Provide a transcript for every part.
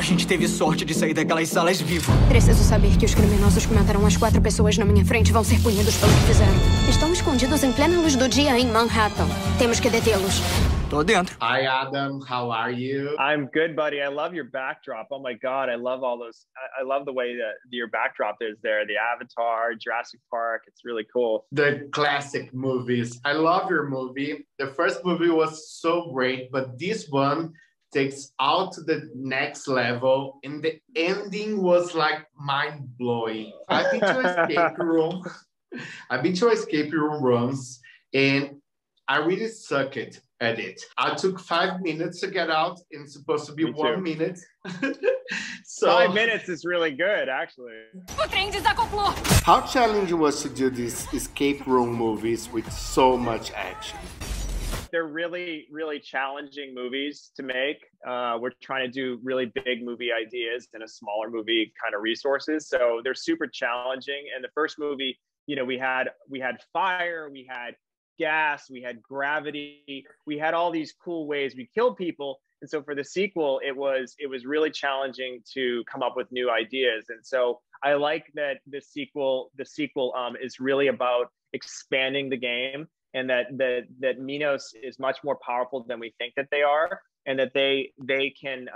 gente teve sorte de sair daquelas salas vivo. Preciso saber que os criminosos que mataram as 4 pessoas na minha frente vão ser punidos pelo que fizeram. Estão escondidos em plena luz do dia em Manhattan. Temos que detê-los. Tô dentro. Hi, Adam. How are you? I'm good, buddy. I love your backdrop. Oh my God, I love all those. I love the way that your backdrop is there. The Avatar, Jurassic Park. It's really cool. The classic movies. I love your movie. The first movie was so great, but this one takes out to the next level, and the ending was like mind-blowing. I've been to escape room. I've been to escape room once, and I really sucked at it. I took 5 minutes to get out, and it's supposed to be 1 minute. So 5 minutes is really good, actually. how challenging was to do these escape room movies with so much action? They're really, really challenging movies to make. We're trying to do really big movie ideas in a smaller movie kind of resources. So they're super challenging. And the first movie, you know, we had fire, we had gas, we had gravity, we had all these cool ways we killed people. And so for the sequel, it was really challenging to come up with new ideas. And so I like that the sequel is really about expanding the game, and that Minos is much more powerful than we think that they are, and that they can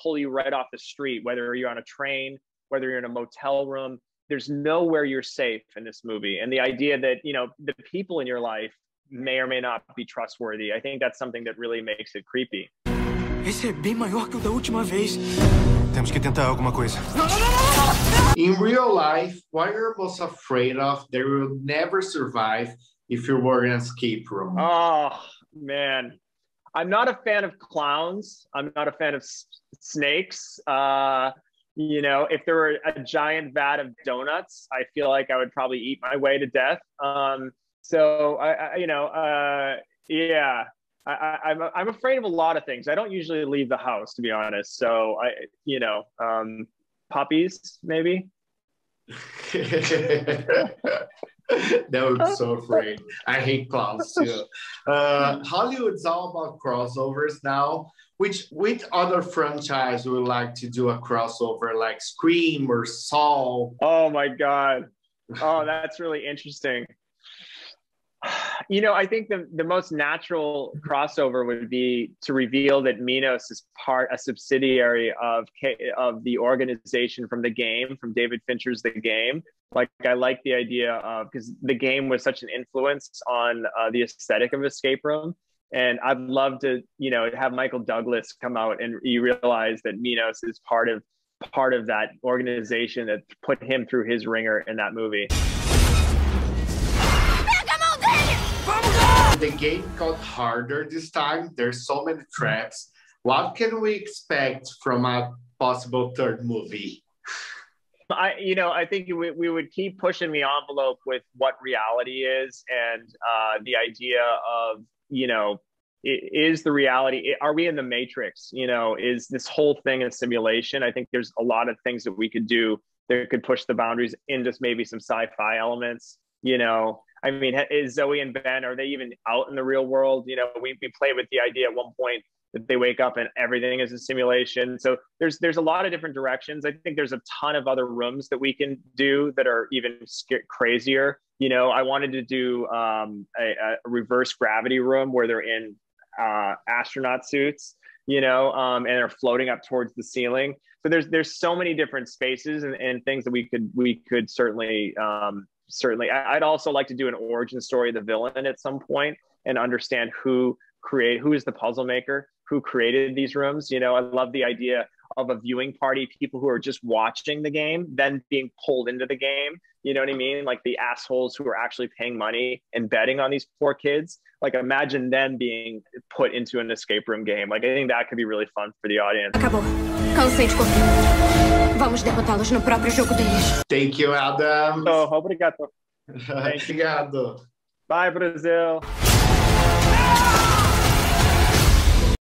pull you right off the street, whether you're on a train, whether you're in a motel room. There's nowhere you're safe in this movie. And the idea that, you know, the people in your life may or may not be trustworthy, I think that's something that really makes it creepy. Esse é bem maior que o da última vez. Temos que tentar alguma coisa. In real life, what you're most afraid of that you will never survive if you were in an escape room? Oh, man. I'm not a fan of clowns. I'm not a fan of snakes. You know, if there were a giant vat of donuts, I feel like I would probably eat my way to death. So I'm afraid of a lot of things. I don't usually leave the house, to be honest. So puppies, maybe. That would be so afraid. I hate clowns too. Hollywood's all about crossovers now. Which other franchise would like to do a crossover, like Scream or Saw? Oh my God. Oh, that's really interesting. You know, I think the most natural crossover would be to reveal that Minos is a subsidiary of the organization from the game, from David Fincher's The Game. Like, I like the idea of, because the game was such an influence on the aesthetic of Escape Room. And I'd love to, you know, have Michael Douglas come out, and you realize that Minos is part of that organization that put him through his ringer in that movie. The game got harder this time. There's so many traps. What can we expect from a possible third movie? I think we would keep pushing the envelope with what reality is, and the idea of, you know, is the reality, are we in the Matrix? You know, is this whole thing a simulation? I think there's a lot of things that we could do that could push the boundaries into maybe some sci-fi elements. You know, I mean, is Zoe and Ben, are they even out in the real world? You know, we played with the idea at one point that they wake up and everything is a simulation. So there's a lot of different directions. I think there's a ton of other rooms that we can do that are even crazier. You know, I wanted to do a reverse gravity room where they're in astronaut suits, you know, and they're floating up towards the ceiling. So there's so many different spaces and things that we could certainly. I'd also like to do an origin story of the villain at some point and understand who is the puzzle maker, who created these rooms. You know, I love the idea of a viewing party, people who are just watching the game, then being pulled into the game. You know what I mean? Like the assholes who are actually paying money and betting on these poor kids. Like, imagine them being put into an escape room game. Like, I think that could be really fun for the audience. Acabou. Cansei de correr. Vamos derrotá-los no próprio jogo deles. Thank you, Adam. Oh, obrigado. Thank you. Obrigado. Bye, Brasil.